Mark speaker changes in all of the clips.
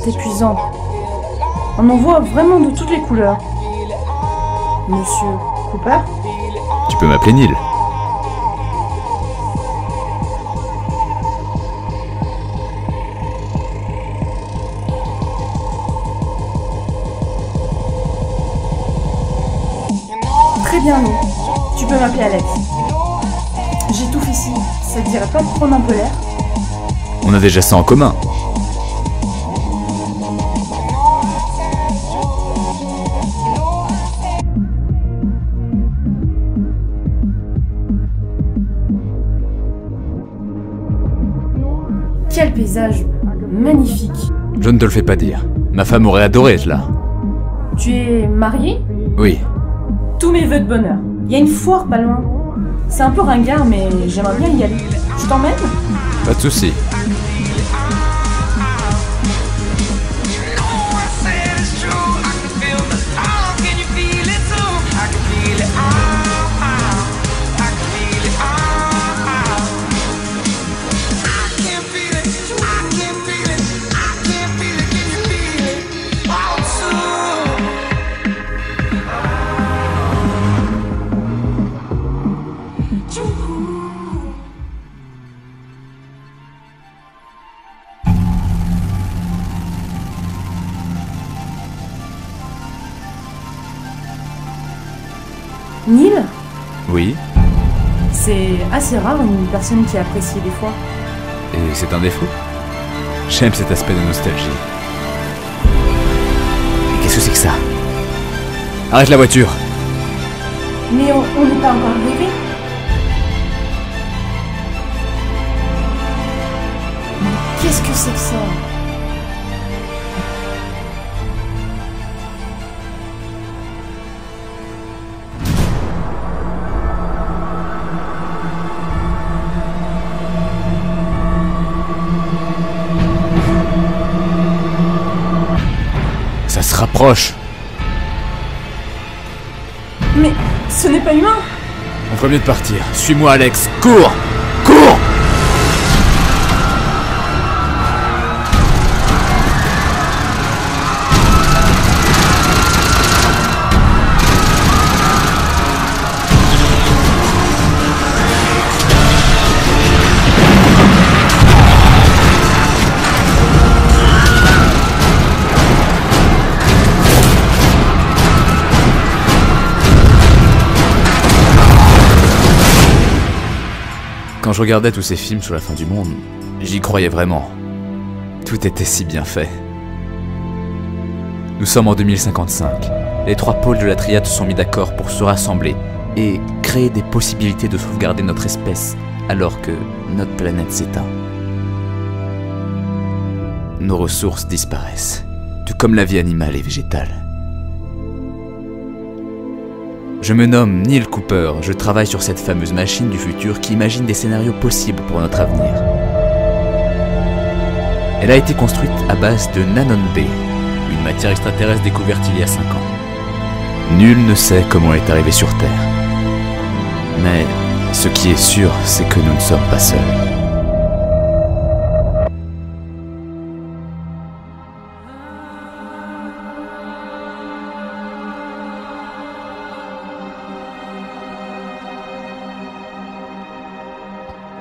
Speaker 1: C'est épuisant. On en voit vraiment de toutes les couleurs. Monsieur Cooper?
Speaker 2: Tu peux m'appeler Neil.
Speaker 1: Très bien, Neil. Tu peux m'appeler Alex. J'étouffe ici. Ça te dirait pas de prendre un peu l'air?
Speaker 2: On a déjà ça en commun.
Speaker 1: Quel paysage magnifique.
Speaker 2: Je ne te le fais pas dire. Ma femme aurait adoré être là.
Speaker 1: Tu es marié?
Speaker 2: Oui.
Speaker 1: Tous mes vœux de bonheur. Il y a une foire pas loin. C'est un peu ringard, mais j'aimerais bien y aller. Je t'emmène?
Speaker 2: Pas de soucis.
Speaker 1: Neil?
Speaker 2: Oui.
Speaker 1: C'est assez rare une personne qui apprécie des fois.
Speaker 2: Et c'est un défaut? J'aime cet aspect de nostalgie. Et qu'est-ce que c'est que ça? Arrête la voiture!
Speaker 1: Mais on n'est pas encore arrivé. Mais qu'est-ce que c'est que ça?
Speaker 2: Ça se rapproche!
Speaker 1: Mais ce n'est pas humain!
Speaker 2: On ferait mieux de partir. Suis-moi, Alex. Cours! Cours! Quand je regardais tous ces films sur la fin du monde, j'y croyais vraiment. Tout était si bien fait. Nous sommes en 2055. Les trois pôles de la triade se sont mis d'accord pour se rassembler et créer des possibilités de sauvegarder notre espèce alors que notre planète s'éteint. Nos ressources disparaissent, tout comme la vie animale et végétale. Je me nomme Neil Cooper, je travaille sur cette fameuse machine du futur qui imagine des scénarios possibles pour notre avenir. Elle a été construite à base de Nanon B, une matière extraterrestre découverte il y a 5 ans. Nul ne sait comment elle est arrivée sur Terre. Mais ce qui est sûr, c'est que nous ne sommes pas seuls.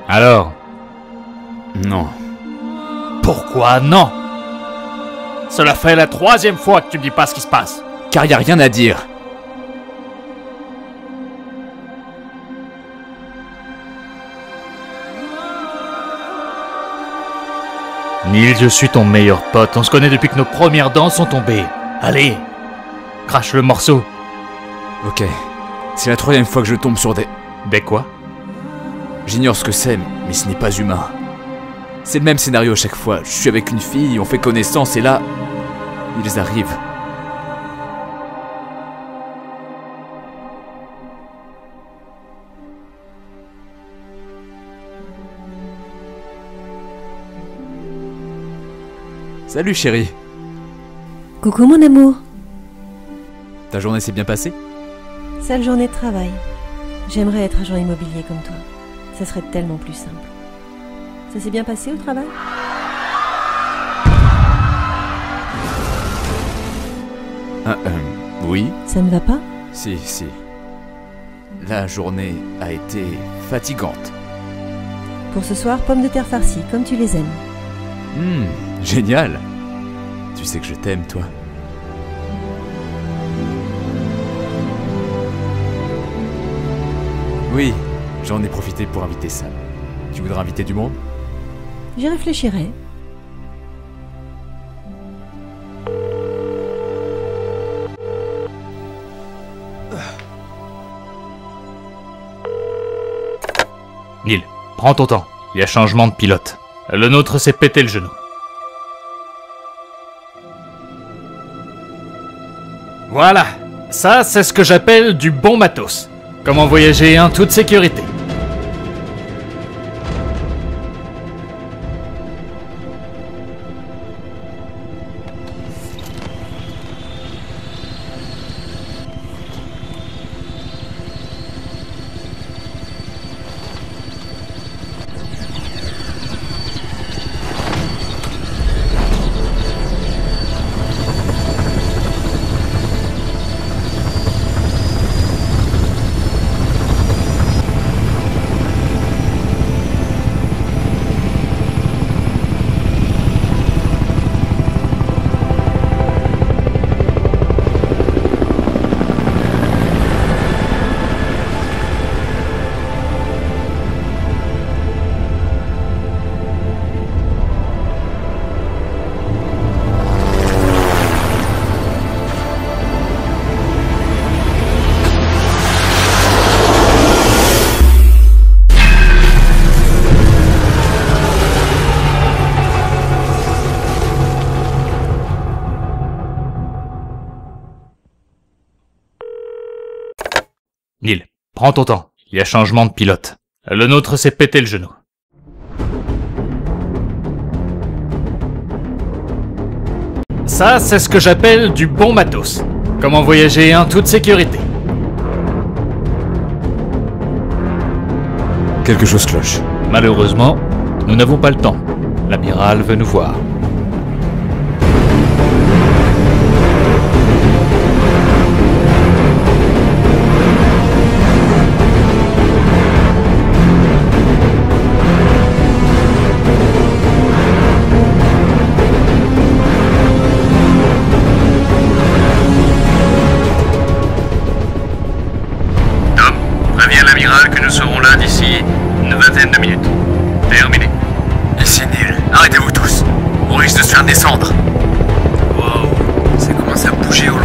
Speaker 3: Alors?
Speaker 2: Non.
Speaker 3: Pourquoi non? Cela fait la 3e fois que tu me dis pas ce qui se passe.
Speaker 2: Car y a rien à dire.
Speaker 3: Neil, je suis ton meilleur pote. On se connaît depuis que nos premières dents sont tombées. Allez, crache le morceau.
Speaker 2: Ok. C'est la 3e fois que je tombe sur des...
Speaker 3: Des quoi?
Speaker 2: J'ignore ce que c'est, mais ce n'est pas humain. C'est le même scénario à chaque fois. Je suis avec une fille, on fait connaissance et là... ils arrivent. Salut chérie.
Speaker 4: Coucou mon amour.
Speaker 2: Ta journée s'est bien passée?
Speaker 4: Sale journée de travail. J'aimerais être agent immobilier comme toi. Ça serait tellement plus simple. Ça s'est bien passé au travail?
Speaker 2: Oui?
Speaker 4: Ça ne va pas?
Speaker 2: Si. La journée a été fatigante.
Speaker 4: Pour ce soir, pommes de terre farcies, comme tu les aimes.
Speaker 2: Génial! Tu sais que je t'aime, toi. Oui, j'en ai profité pour inviter Sam. Tu voudrais inviter du monde?
Speaker 4: J'y réfléchirai.
Speaker 3: Neil, prends ton temps. Il y a changement de pilote. Le nôtre s'est pété le genou. Voilà. Ça, c'est ce que j'appelle du bon matos. Comment voyager en toute sécurité. Neil, prends ton temps. Il y a changement de pilote. Le nôtre s'est pété le genou. Ça, c'est ce que j'appelle du bon matos. Comment voyager en toute sécurité.
Speaker 2: Quelque chose cloche.
Speaker 3: Malheureusement, nous n'avons pas le temps. L'amiral veut nous voir.
Speaker 5: Que nous serons là d'ici une vingtaine de minutes. Terminé.
Speaker 2: C'est nul. Arrêtez-vous tous. On risque de se faire descendre.
Speaker 5: Wow, ça commence à bouger au loin.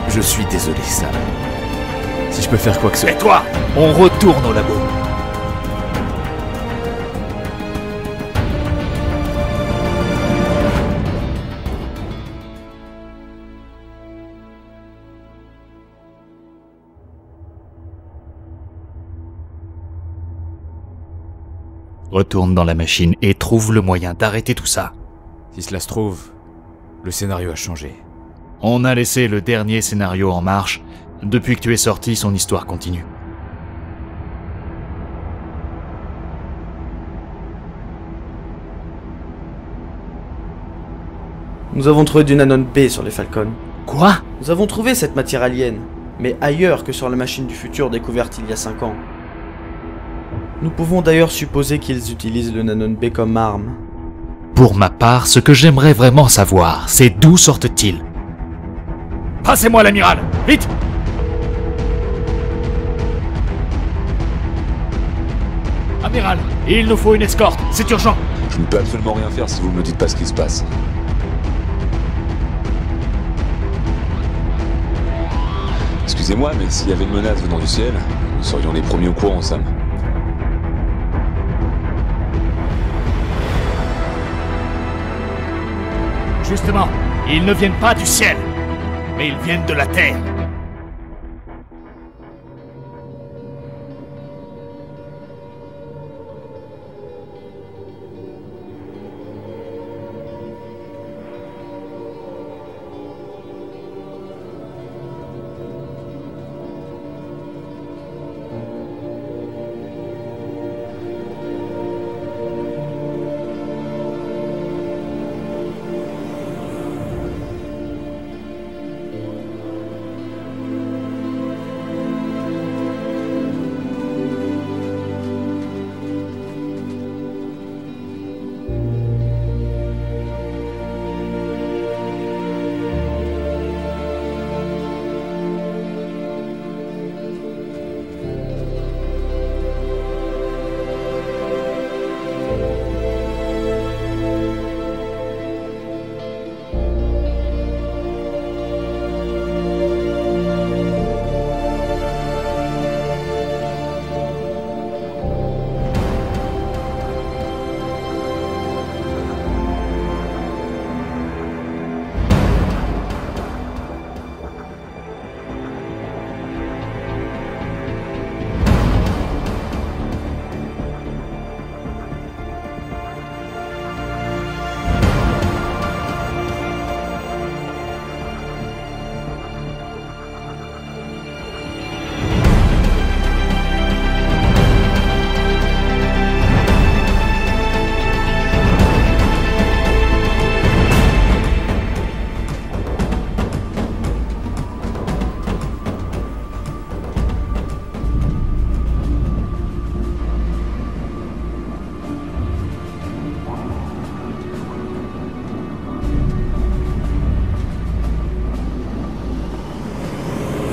Speaker 2: Je suis désolé, Sam. Si je peux faire quoi que ce soit...
Speaker 3: Et toi, on retourne au labo. Retourne dans la machine et trouve le moyen d'arrêter tout ça.
Speaker 2: Si cela se trouve, le scénario a changé.
Speaker 3: On a laissé le dernier scénario en marche. Depuis que tu es sorti, son histoire continue.
Speaker 6: Nous avons trouvé du Nanon B sur les Falcons.
Speaker 3: Quoi?
Speaker 6: Nous avons trouvé cette matière alien, mais ailleurs que sur la machine du futur découverte il y a 5 ans. Nous pouvons d'ailleurs supposer qu'ils utilisent le Nanon B comme arme.
Speaker 3: Pour ma part, ce que j'aimerais vraiment savoir, c'est d'où sortent-ils? Passez-moi l'amiral! Vite! Amiral, il nous faut une escorte, c'est urgent!
Speaker 7: Je ne peux absolument rien faire si vous ne me dites pas ce qui se passe. Excusez-moi, mais s'il y avait une menace venant du ciel, nous serions les premiers au courant, Sam.
Speaker 3: Justement, ils ne viennent pas du ciel, mais ils viennent de la terre.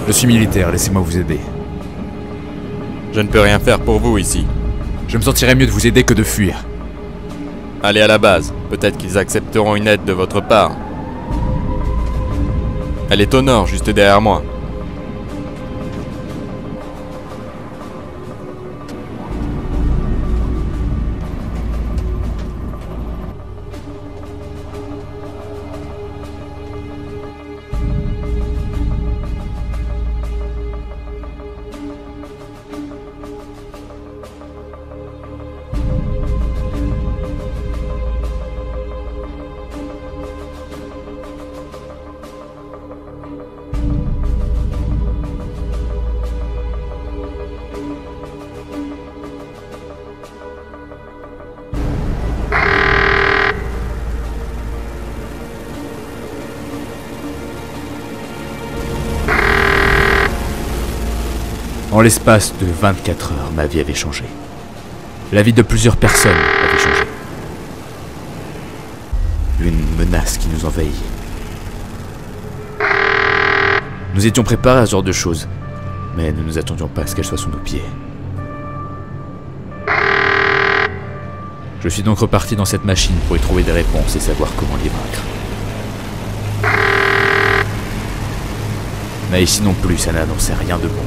Speaker 2: Je suis militaire, laissez-moi vous aider.
Speaker 8: Je ne peux rien faire pour vous ici.
Speaker 2: Je me sentirais mieux de vous aider que de fuir.
Speaker 8: Allez à la base, peut-être qu'ils accepteront une aide de votre part. Elle est au nord, juste derrière moi.
Speaker 2: En l'espace de 24 heures, ma vie avait changé. La vie de plusieurs personnes avait changé. Une menace qui nous envahit. Nous étions préparés à ce genre de choses, mais ne nous attendions pas à ce qu'elle soit sous nos pieds. Je suis donc reparti dans cette machine pour y trouver des réponses et savoir comment les vaincre. Mais ici non plus, ça n'annonçait rien de bon.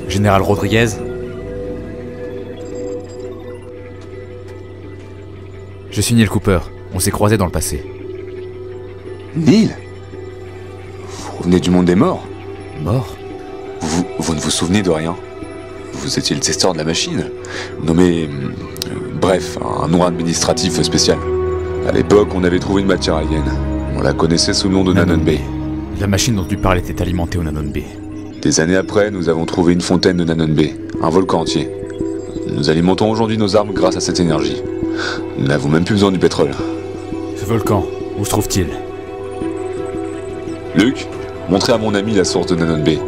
Speaker 2: Général Rodriguez? Je suis Neil Cooper. On s'est croisés dans le passé.
Speaker 7: Neil? Vous revenez du monde des morts?
Speaker 2: Mort?
Speaker 7: Vous ne vous souvenez de rien? Vous étiez le testeur de la machine, nommé Bref, un nom administratif spécial. À l'époque, on avait trouvé une matière alien. On la connaissait sous le nom de Nanon Bay.
Speaker 2: La machine dont tu parles était alimentée au Nanon Bay.
Speaker 7: Des années après, nous avons trouvé une fontaine de Nanon Bay, un volcan entier. Nous alimentons aujourd'hui nos armes grâce à cette énergie. Nous n'avons même plus besoin du pétrole.
Speaker 2: Ce volcan, où se trouve-t-il?
Speaker 7: Luc, montrez à mon ami la source de Nanon Bay.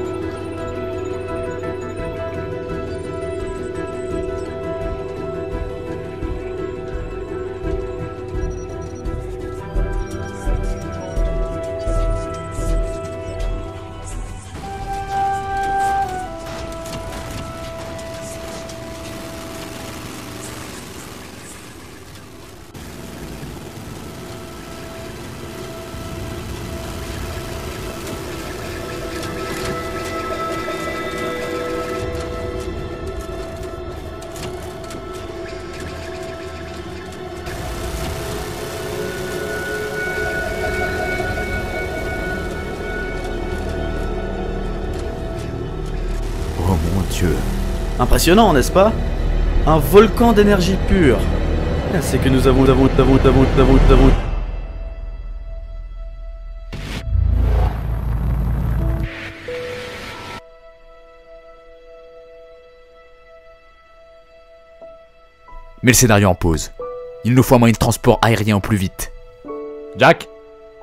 Speaker 2: Oh mon Dieu.
Speaker 6: Impressionnant, n'est-ce pas? Un volcan d'énergie pure. C'est que nous avons...
Speaker 2: Mets le scénario en pause. Il nous faut un moyen de transport aérien au plus vite.
Speaker 3: Jack,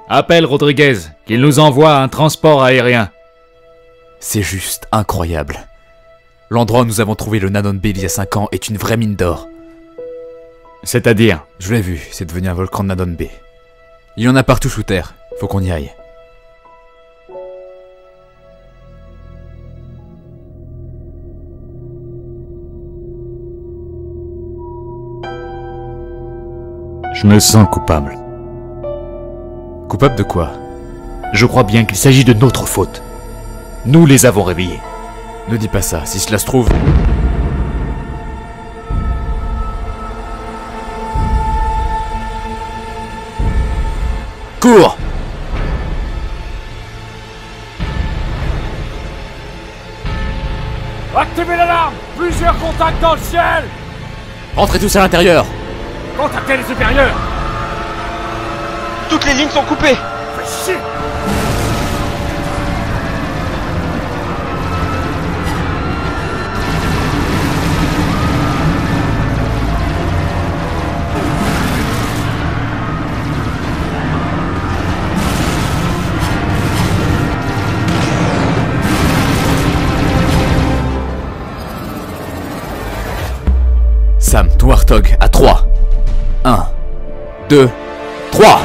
Speaker 3: appelle Rodriguez, qu'il nous envoie un transport aérien.
Speaker 2: C'est juste incroyable. L'endroit où nous avons trouvé le Nanon Bay il y a 5 ans est une vraie mine d'or.
Speaker 3: C'est-à-dire?
Speaker 2: Je l'ai vu, c'est devenu un volcan de Nanon Bay. Il y en a partout sous terre, faut qu'on y aille.
Speaker 3: Je me sens coupable.
Speaker 2: Coupable de quoi?
Speaker 3: Je crois bien qu'il s'agit de notre faute. Nous les avons réveillés.
Speaker 2: Ne dis pas ça, si cela se trouve... Cours!
Speaker 3: Activez l'alarme! Plusieurs contacts dans le ciel!
Speaker 2: Rentrez tous à l'intérieur!
Speaker 3: Contactez les supérieurs!
Speaker 9: Toutes les lignes sont coupées!
Speaker 3: Fais chier!
Speaker 2: Sam, ton Warthog, à 3. 1, 2, 3!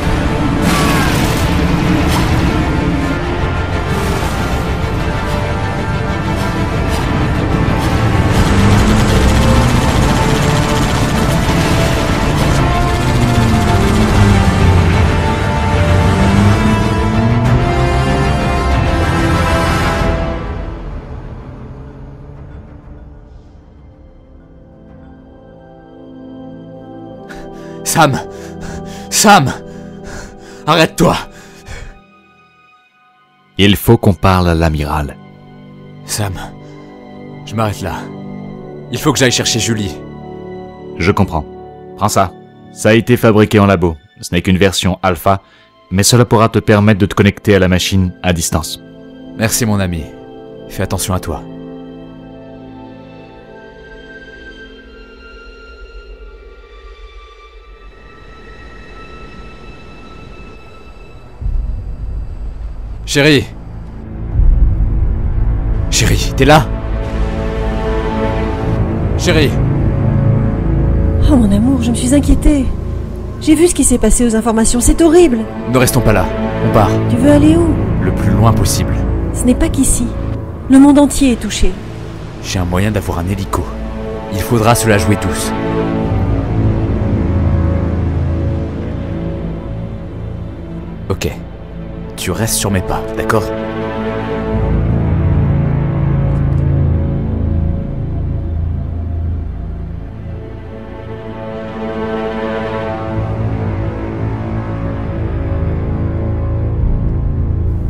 Speaker 2: Sam! Sam! Arrête-toi!
Speaker 3: Il faut qu'on parle à l'amiral.
Speaker 2: Sam, je m'arrête là. Il faut que j'aille chercher Julie.
Speaker 3: Je comprends. Prends ça. Ça a été fabriqué en labo. Ce n'est qu'une version alpha, mais cela pourra te permettre de te connecter à la machine à distance.
Speaker 2: Merci mon ami. Fais attention à toi. Chérie! Chérie, t'es là? Chérie!
Speaker 4: Oh mon amour, je me suis inquiétée. J'ai vu ce qui s'est passé aux informations, c'est horrible.
Speaker 2: Ne restons pas là, on part.
Speaker 4: Tu veux aller où?
Speaker 2: Le plus loin possible.
Speaker 4: Ce n'est pas qu'ici. Le monde entier est touché.
Speaker 2: J'ai un moyen d'avoir un hélico. Il faudra se la jouer tous. Ok. Tu restes sur mes pas, d'accord?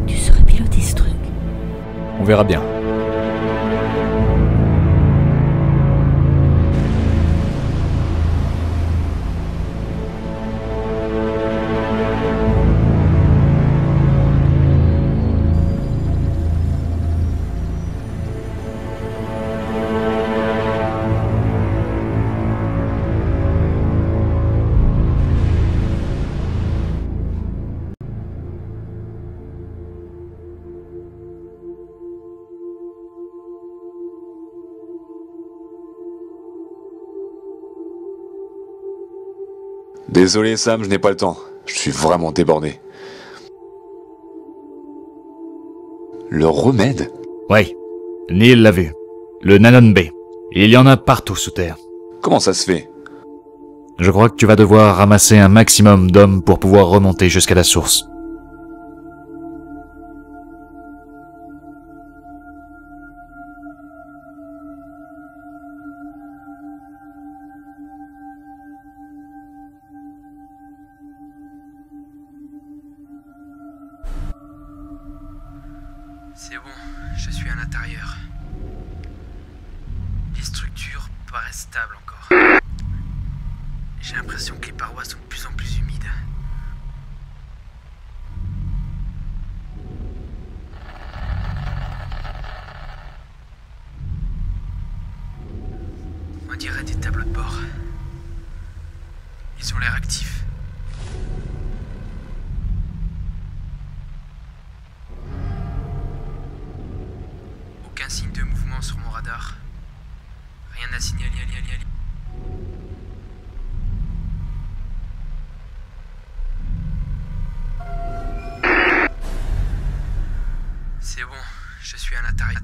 Speaker 4: Tu saurais piloter ce truc.
Speaker 2: On verra bien.
Speaker 7: Désolé Sam, je n'ai pas le temps. Je suis vraiment débordé. Le remède?
Speaker 3: Oui, Neil l'a vu. Le Nanon-B. Il y en a partout sous terre.
Speaker 7: Comment ça se fait?
Speaker 3: Je crois que tu vas devoir ramasser un maximum d'hommes pour pouvoir remonter jusqu'à la source.
Speaker 9: C'est bon, je suis à l'intérieur. Les structures paraissent stables encore. J'ai l'impression que les parois sont de plus en plus humides. On dirait des tableaux de bord. Ils ont l'air actifs. Aucun signe de mouvement sur mon radar. Rien à signaler. C'est bon, je suis à l'intérieur.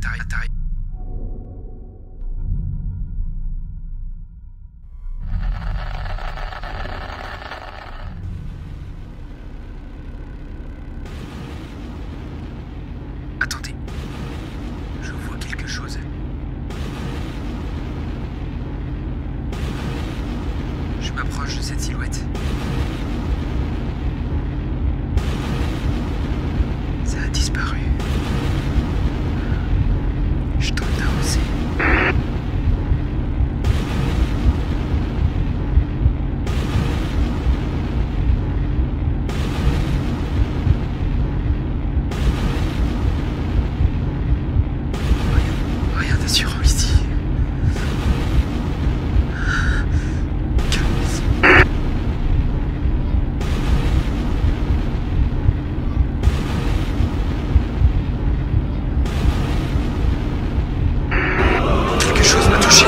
Speaker 9: Attendez, je vois quelque chose. Je m'approche de cette silhouette. Ça a disparu. Je tente d'avancer. Rien d'assurant ici. Quelque chose m'a touché.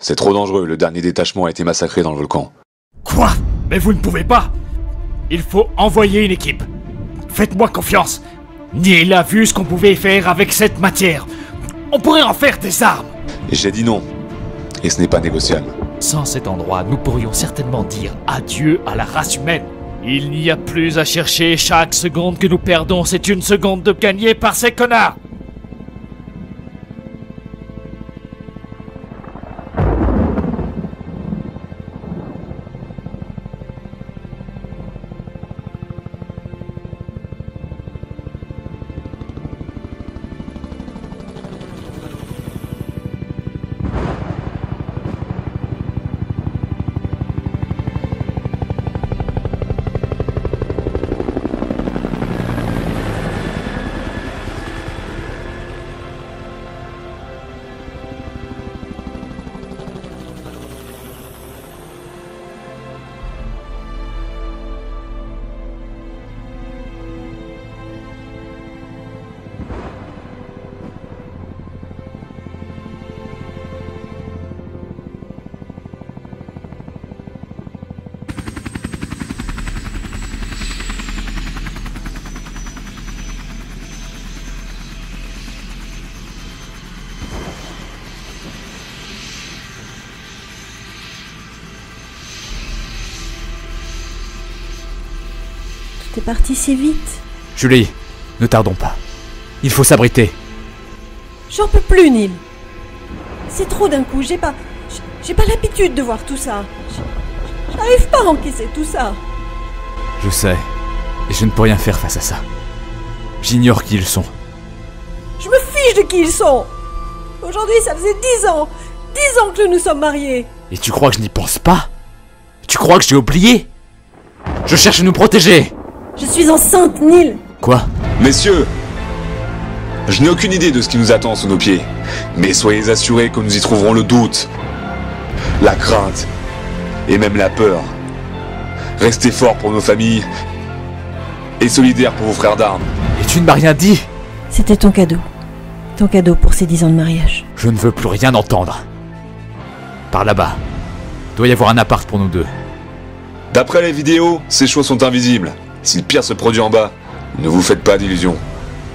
Speaker 7: C'est trop dangereux, le dernier détachement a été massacré dans le volcan.
Speaker 3: Quoi? Mais vous ne pouvez pas! Il faut envoyer une équipe. Faites-moi confiance. Neil a vu ce qu'on pouvait faire avec cette matière. On pourrait en faire des armes.
Speaker 7: Et j'ai dit non. Et ce n'est pas négociable.
Speaker 3: Sans cet endroit, nous pourrions certainement dire adieu à la race humaine. Il n'y a plus à chercher. Chaque seconde que nous perdons, c'est une seconde de gagnée par ces connards.
Speaker 4: T'es parti si vite.
Speaker 2: Julie, ne tardons pas. Il faut s'abriter.
Speaker 4: J'en peux plus, Neil. C'est trop d'un coup, j'ai pas l'habitude de voir tout ça. J'arrive pas à encaisser tout ça.
Speaker 2: Je sais, et je ne peux rien faire face à ça. J'ignore qui ils sont.
Speaker 4: Je me fiche de qui ils sont. Aujourd'hui, ça faisait 10 ans. 10 ans que nous sommes mariés.
Speaker 2: Et tu crois que je n'y pense pas? Tu crois que j'ai oublié? Je cherche à nous protéger.
Speaker 4: Je suis enceinte, Neil.
Speaker 2: Quoi?
Speaker 7: Messieurs, je n'ai aucune idée de ce qui nous attend sous nos pieds. Mais soyez assurés que nous y trouverons le doute, la crainte et même la peur. Restez forts pour nos familles et solidaires pour vos frères d'armes.
Speaker 2: Et tu ne m'as rien dit?
Speaker 4: C'était ton cadeau. Ton cadeau pour ses 10 ans de mariage.
Speaker 2: Je ne veux plus rien entendre. Par là-bas. Doit y avoir un appart pour nous deux.
Speaker 7: D'après les vidéos, ces choses sont invisibles. Si le pire se produit en bas, ne vous faites pas d'illusions.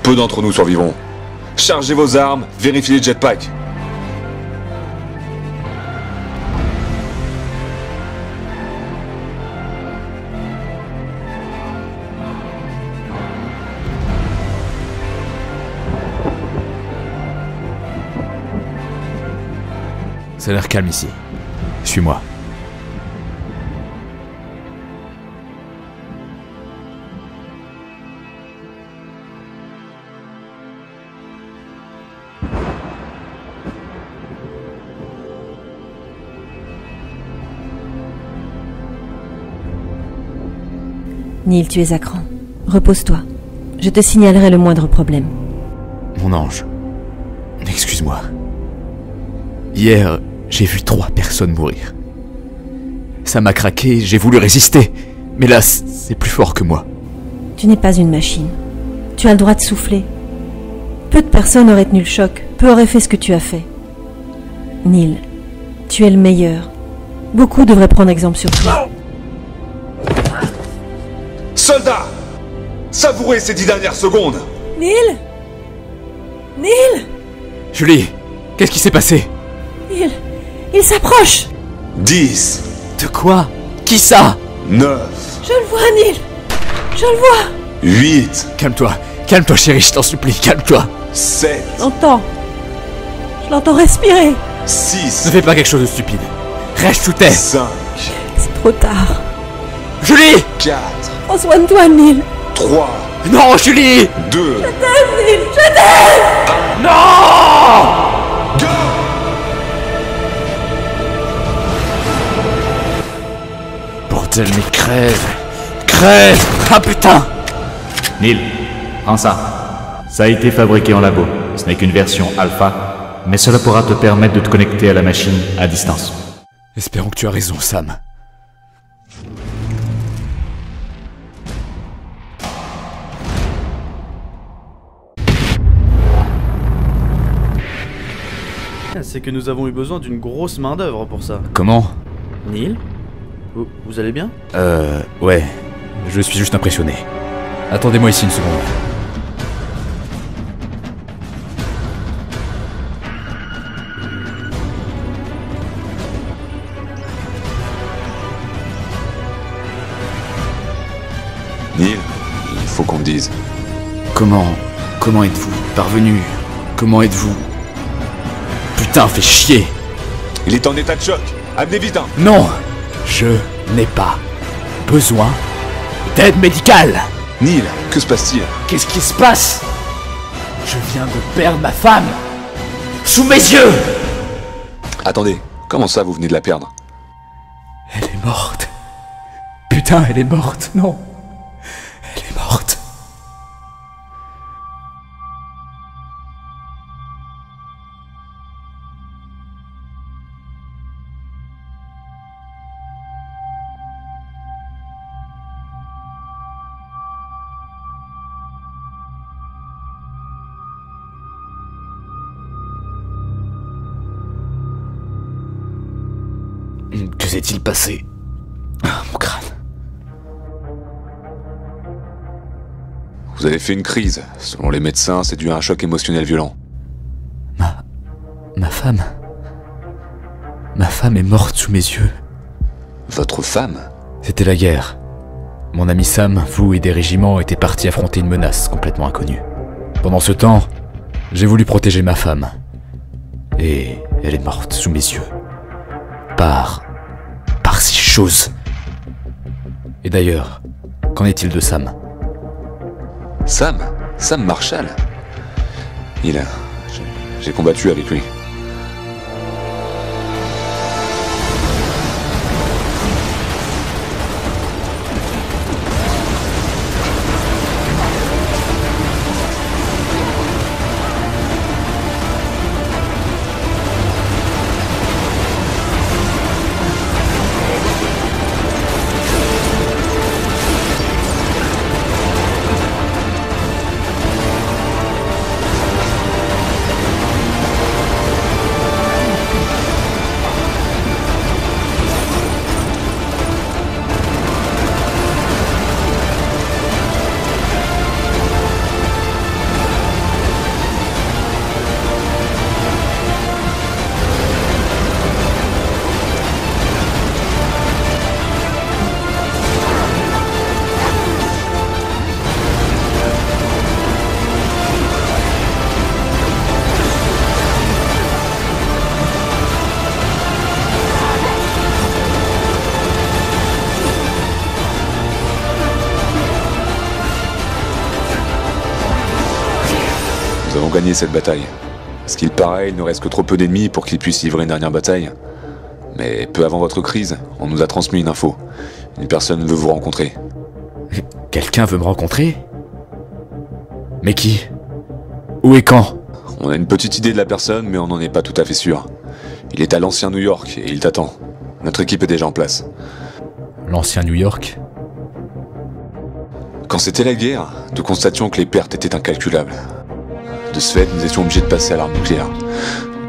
Speaker 7: Peu d'entre nous survivront. Chargez vos armes, vérifiez les jetpacks.
Speaker 2: Ça a l'air calme ici. Suis-moi.
Speaker 4: Neil, tu es à cran. Repose-toi. Je te signalerai le moindre problème.
Speaker 2: Mon ange. Excuse-moi. Hier, j'ai vu 3 personnes mourir. Ça m'a craqué, j'ai voulu résister. Mais là, c'est plus fort que moi.
Speaker 4: Tu n'es pas une machine. Tu as le droit de souffler. Peu de personnes auraient tenu le choc. Peu auraient fait ce que tu as fait. Neil, tu es le meilleur. Beaucoup devraient prendre exemple sur toi.
Speaker 7: Soldats! Savourez ces 10 dernières secondes!
Speaker 4: Neil! Neil!
Speaker 2: Julie, qu'est-ce qui s'est passé?
Speaker 4: Il s'approche!
Speaker 7: 10,
Speaker 2: De quoi? Qui ça?
Speaker 7: 9,
Speaker 4: Je le vois, Neil! Je le vois!
Speaker 7: 8,
Speaker 2: Calme-toi chérie, je t'en supplie, calme-toi.
Speaker 7: 7,
Speaker 4: Je l'entends respirer!
Speaker 7: 6,
Speaker 2: Ne fais pas quelque chose de stupide. Reste où t'es.
Speaker 7: 5,
Speaker 4: C'est trop tard.
Speaker 2: Julie!
Speaker 7: 4,
Speaker 4: Prends soin de toi, Neil!
Speaker 7: 3,
Speaker 2: Non, Julie!
Speaker 7: 2,
Speaker 4: Neil, je t'aime!
Speaker 2: Non!
Speaker 7: go!
Speaker 2: Bordel, mais crève! Crève! Ah putain!
Speaker 3: Neil, prends ça. Ça a été fabriqué en labo. Ce n'est qu'une version alpha, mais cela pourra te permettre de te connecter à la machine à distance.
Speaker 2: Espérons que tu as raison, Sam.
Speaker 6: C'est que nous avons eu besoin d'une grosse main d'œuvre pour ça.
Speaker 2: Comment?
Speaker 6: Neil? Vous allez bien?
Speaker 2: Ouais. Je suis juste impressionné. Attendez-moi ici une seconde.
Speaker 7: Neil, il faut qu'on te dise.
Speaker 2: Comment êtes-vous parvenu? Comment êtes-vous? Putain, fais chier!
Speaker 7: Il est en état de choc. Amenez vite un.
Speaker 2: Non! Je n'ai pas besoin d'aide médicale!
Speaker 7: Neil, que se passe-t-il?
Speaker 2: Qu'est-ce qui se passe? Je viens de perdre ma femme! Sous mes yeux!
Speaker 7: Attendez, comment ça vous venez de la perdre?
Speaker 2: Elle est morte. Putain, elle est morte, non. Elle est morte. Que s'est-il passé? Ah, mon crâne.
Speaker 7: Vous avez fait une crise. Selon les médecins, c'est dû à un choc émotionnel violent.
Speaker 2: Ma femme... Ma femme est morte sous mes yeux.
Speaker 7: Votre femme?
Speaker 2: C'était la guerre. Mon ami Sam, vous et des régiments étaient partis affronter une menace complètement inconnue. Pendant ce temps, j'ai voulu protéger ma femme. Et elle est morte sous mes yeux. Par ces choses. Et d'ailleurs, qu'en est-il de Sam?
Speaker 7: Sam Marshall. J'ai combattu avec lui. gagner cette bataille. Ce qu'il paraît, il ne reste que trop peu d'ennemis pour qu'ils puissent livrer une dernière bataille. Mais peu avant votre crise, on nous a transmis une info. Une personne veut vous rencontrer.
Speaker 2: Quelqu'un veut me rencontrer? Mais qui? Où et quand?
Speaker 7: On a une petite idée de la personne, mais on n'en est pas tout à fait sûr. Il est à l'ancien New York et il t'attend. Notre équipe est déjà en place.
Speaker 2: L'ancien New York?
Speaker 7: Quand c'était la guerre, nous constations que les pertes étaient incalculables. De ce fait, nous étions obligés de passer à l'arme nucléaire.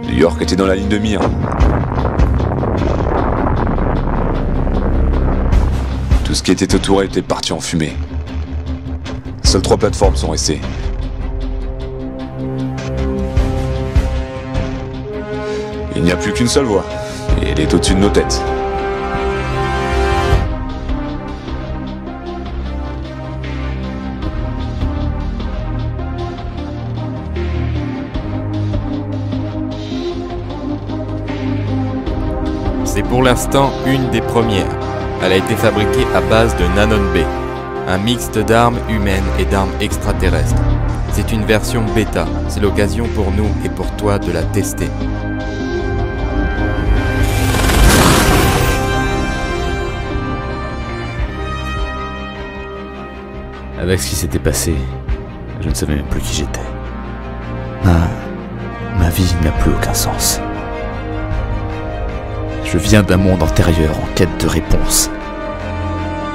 Speaker 7: New York était dans la ligne de mire. Tout ce qui était autour était parti en fumée. Seules 3 plateformes sont restées. Il n'y a plus qu'une seule voie, et elle est au-dessus de nos têtes.
Speaker 8: C'est pour l'instant une des premières. Elle a été fabriquée à base de Nanon B, un mixte d'armes humaines et d'armes extraterrestres. C'est une version bêta, c'est l'occasion pour nous et pour toi de la tester.
Speaker 2: Avec ce qui s'était passé, je ne savais même plus qui j'étais. Ma vie n'a plus aucun sens. Je viens d'un monde antérieur en quête de réponse.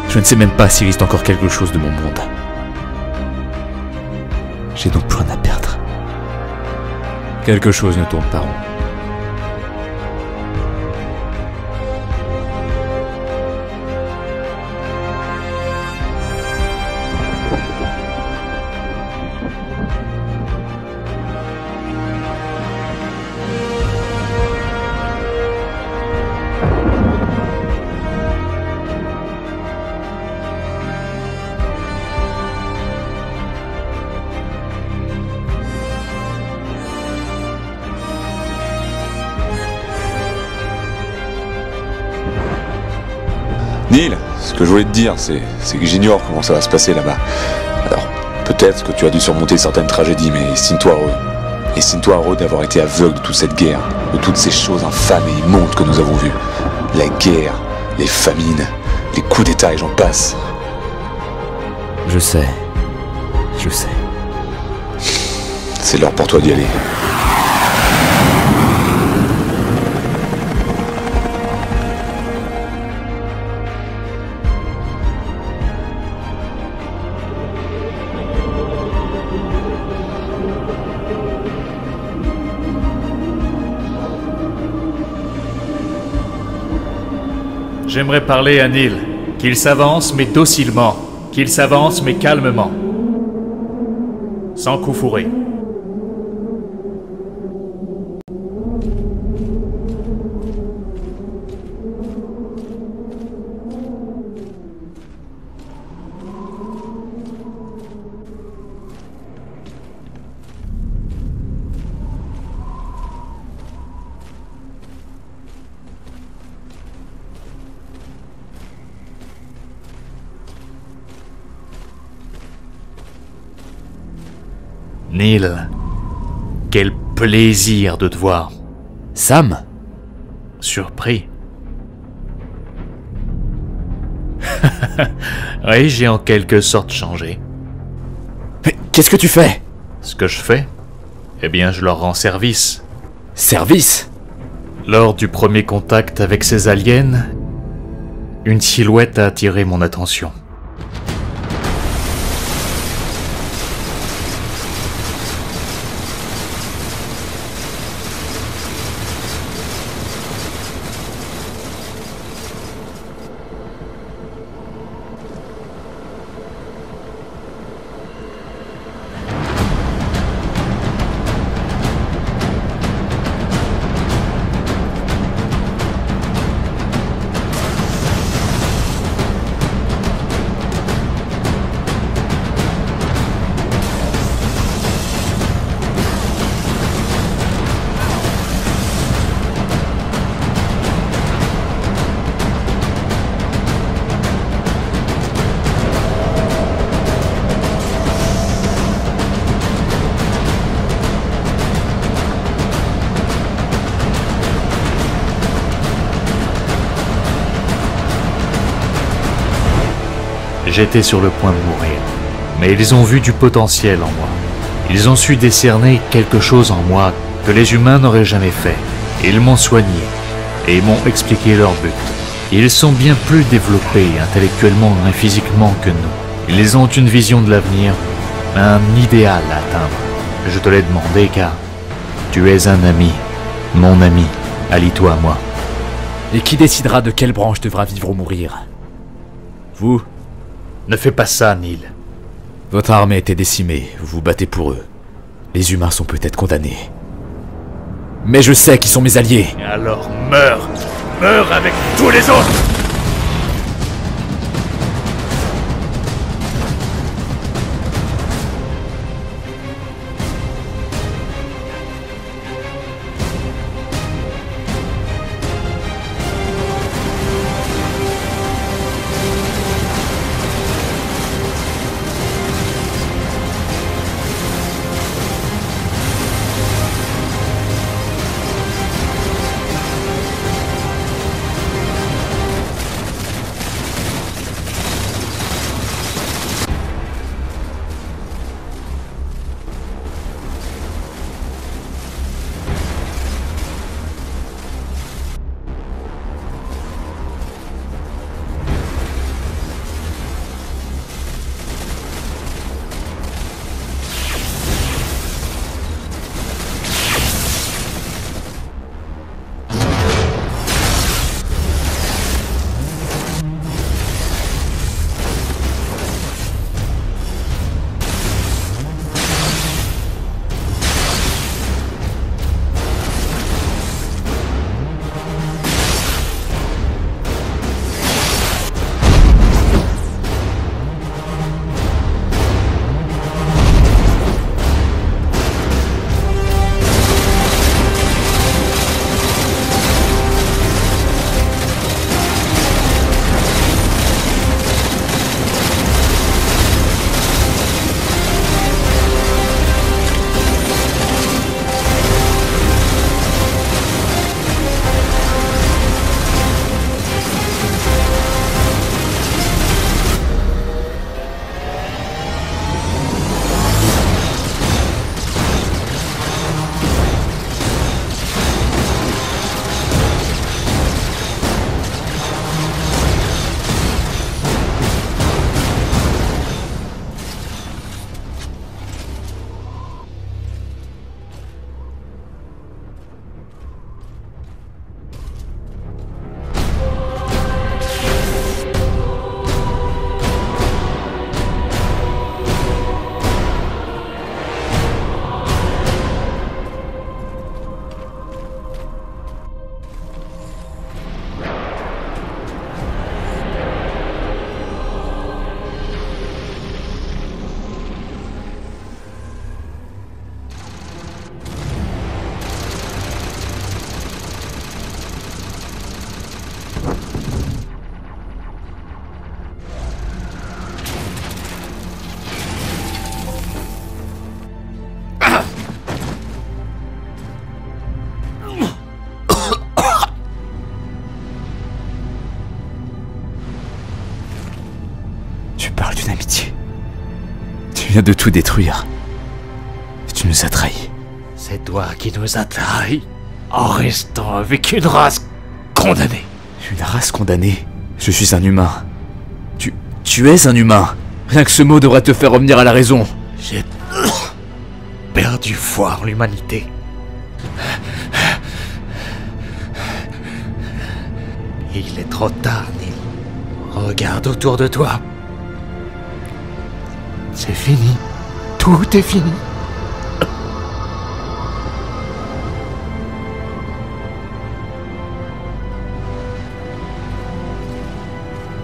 Speaker 2: Je ne sais même pas s'il existe encore quelque chose de mon monde. J'ai donc plus rien à perdre. Quelque chose ne tourne pas rond.
Speaker 7: Neil, ce que je voulais te dire, c'est que j'ignore comment ça va se passer là-bas. Alors, peut-être que tu as dû surmonter certaines tragédies, mais estime-toi heureux. Estime-toi heureux d'avoir été aveugle de toute cette guerre, de toutes ces choses infâmes et immondes que nous avons vues. La guerre, les famines, les coups d'état et j'en passe.
Speaker 2: Je sais.
Speaker 7: C'est l'heure pour toi d'y aller.
Speaker 3: J'aimerais parler à Neil. Qu'il s'avance mais docilement. Qu'il s'avance mais calmement. Sans coup fourré. Neil, quel plaisir de te voir.
Speaker 2: Sam?
Speaker 3: Surpris. Oui, j'ai en quelque sorte changé.
Speaker 2: Mais qu'est-ce que tu fais?
Speaker 3: Ce que je fais? Eh bien, je leur rends service.
Speaker 2: Service?
Speaker 3: Lors du premier contact avec ces aliens, une silhouette a attiré mon attention. J'étais sur le point de mourir. Mais ils ont vu du potentiel en moi. Ils ont su décerner quelque chose en moi que les humains n'auraient jamais fait. Ils m'ont soigné et ils m'ont expliqué leur but. Ils sont bien plus développés intellectuellement et physiquement que nous. Ils ont une vision de l'avenir, un idéal à atteindre. Je te l'ai demandé car tu es un ami, mon ami. Allie-toi à moi.
Speaker 2: Et qui décidera de quelle branche devra vivre ou mourir? Vous?
Speaker 3: Ne fais pas ça, Neil.
Speaker 2: Votre armée était décimée, vous vous battez pour eux. Les humains sont peut-être condamnés. Mais je sais qui sont mes alliés.
Speaker 3: Alors meurs! Meurs avec tous les autres!
Speaker 2: Tu viens de tout détruire. Tu nous as trahis.
Speaker 3: C'est toi qui nous as trahis en restant avec une race condamnée.
Speaker 2: Une race condamnée? Je suis un humain. Tu es un humain. Rien que ce mot devrait te faire revenir à la raison.
Speaker 3: J'ai perdu foi en l'humanité. Il est trop tard, Neil. Regarde autour de toi. C'est fini. Tout est fini.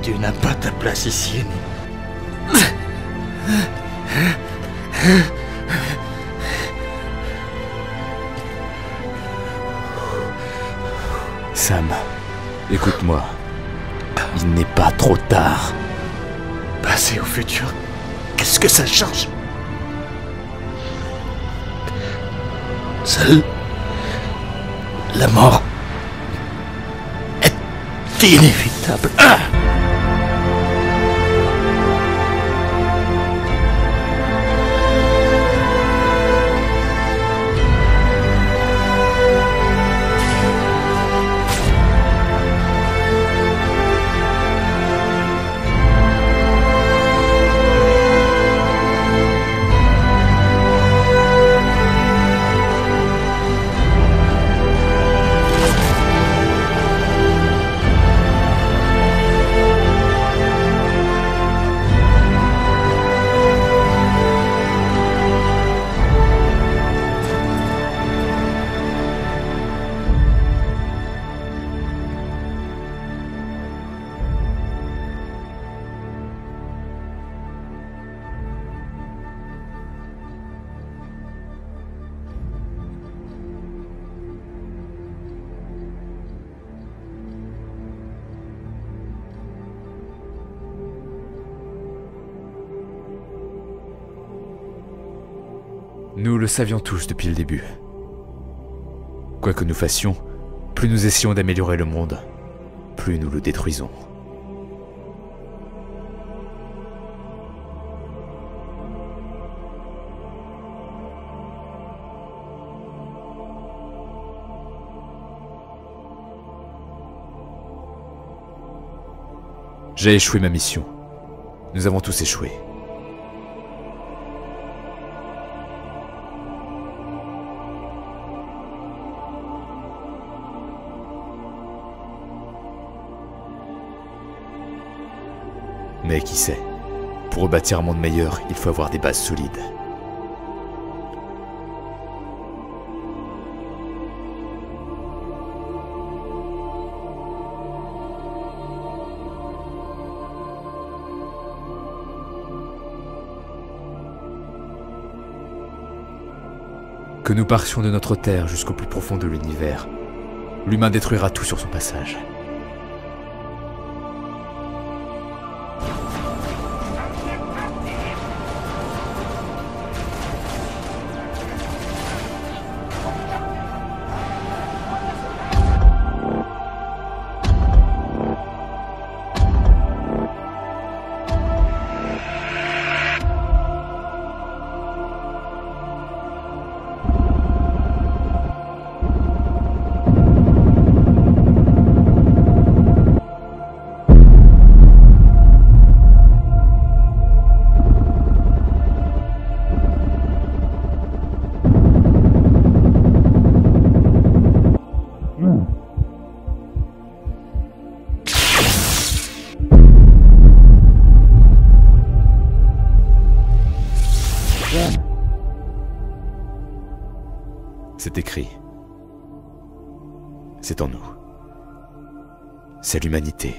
Speaker 3: Tu n'as pas ta place ici, Neil.
Speaker 2: Sam, écoute-moi. Il n'est pas trop tard.
Speaker 3: Passer au futur, qu'est-ce que ça change? Seule la mort est inévitable.
Speaker 2: Nous le savions tous depuis le début. Quoi que nous fassions, plus nous essayons d'améliorer le monde, plus nous le détruisons. J'ai échoué ma mission. Nous avons tous échoué. Mais qui sait, pour rebâtir un monde meilleur, il faut avoir des bases solides. Que nous partions de notre terre jusqu'au plus profond de l'univers, l'humain détruira tout sur son passage. C'est écrit. C'est en nous. C'est l'humanité.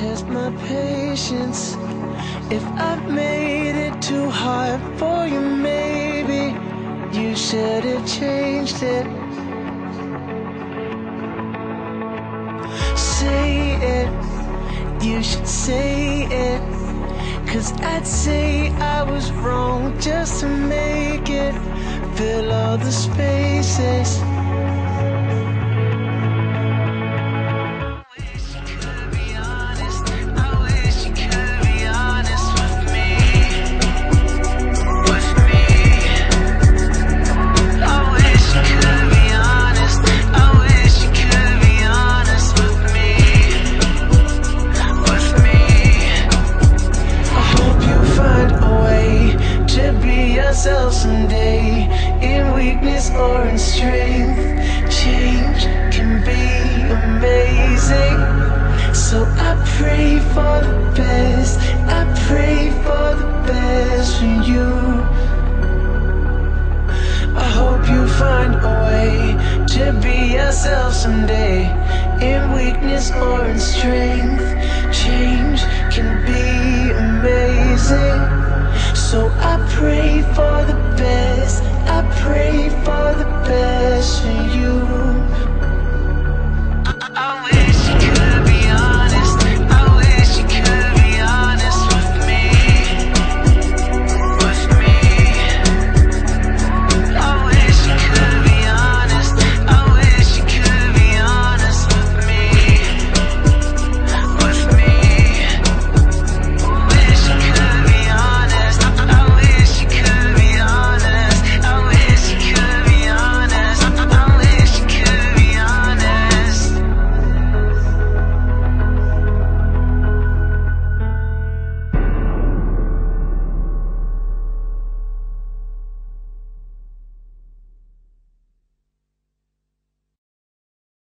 Speaker 10: test my patience. If I've made it too hard for you, maybe you should have changed it. Say it, you should say it. 'Cause I'd say I was wrong just to make it fill all the spaces. Someday, in weakness or in strength, change can be amazing. So I pray for the best, I pray for the best for you. I hope you find a way to be yourself someday, in weakness or in strength, change can be amazing. So I pray for